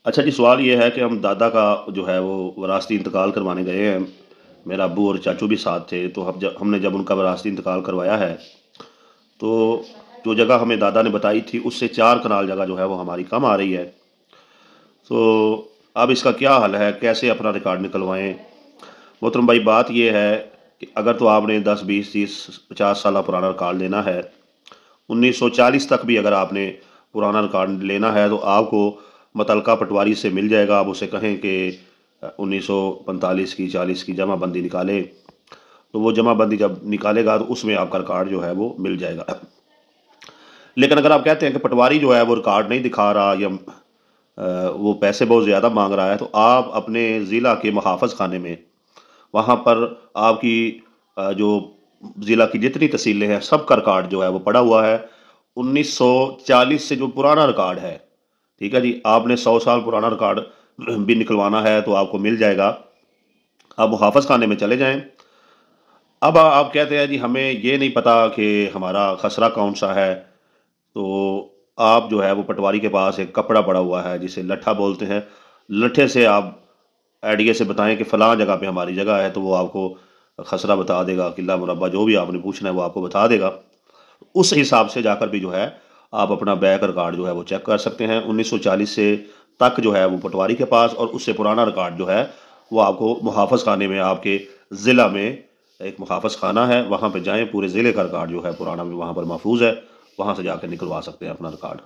अच्छा जी, सवाल ये है कि हम दादा का जो है वो विरासती इंतकाल करवाने गए हैं। मेरा अब्बू और चाचू भी साथ थे, तो हमने जब उनका विरासती इंतकाल करवाया है, तो जो जगह हमें दादा ने बताई थी, उससे 4 कनाल जगह जो है वो हमारी कम आ रही है। तो अब इसका क्या हल है, कैसे अपना रिकॉर्ड निकलवाएँ? मोहतरम भाई, बात ये है कि अगर तो आपने 10, 20, 30, 50 साल पुराना रिकॉर्ड लेना है, 1940 तक भी अगर आपने पुराना रिकॉर्ड लेना है, तो आपको मुतलका पटवारी से मिल जाएगा। आप उसे कहें कि 1945 की 40 की जमाबंदी निकाले, तो वो जमाबंदी जब निकालेगा तो उसमें आपका रिकॉर्ड जो है वो मिल जाएगा। लेकिन अगर आप कहते हैं कि पटवारी जो है वो रिकॉर्ड नहीं दिखा रहा, या वो पैसे बहुत ज़्यादा मांग रहा है, तो आप अपने ज़िला के मुहाफ़िज़ खाने में, वहाँ पर आपकी जो ज़िला की जितनी तहसीलें हैं, सबका रिकॉर्ड जो है वो पड़ा हुआ है। 1940 से जो पुराना रिकॉर्ड है, ठीक है जी, आपने 100 साल पुराना रिकॉर्ड भी निकलवाना है तो आपको मिल जाएगा। आप मुहाफ़िज़ खाने में चले जाएं। अब आप कहते हैं जी हमें ये नहीं पता कि हमारा खसरा कौन सा है, तो आप जो है वो पटवारी के पास एक कपड़ा पड़ा हुआ है जिसे लट्ठा बोलते हैं। लट्ठे से आप आइडिया से बताएं कि फ़लाँ जगह पे हमारी जगह है, तो वो आपको खसरा बता देगा, किला मुरब्बा जो भी आपने पूछना है वो आपको बता देगा। उस हिसाब से जाकर भी जो है आप अपना बैक रिकॉर्ड जो है वो चेक कर सकते हैं। 1940 से तक जो है वो पटवारी के पास, और उससे पुराना रिकॉर्ड जो है वो आपको मुहाफ़िज़ खाने में, आपके ज़िला में एक मुहाफ़िज़ खाना है, वहाँ पे जाएँ, पूरे ज़िले का रिकॉर्ड जो है पुराना भी वहाँ पर महफूज है, वहाँ से जाकर निकलवा सकते हैं अपना रिकॉर्ड।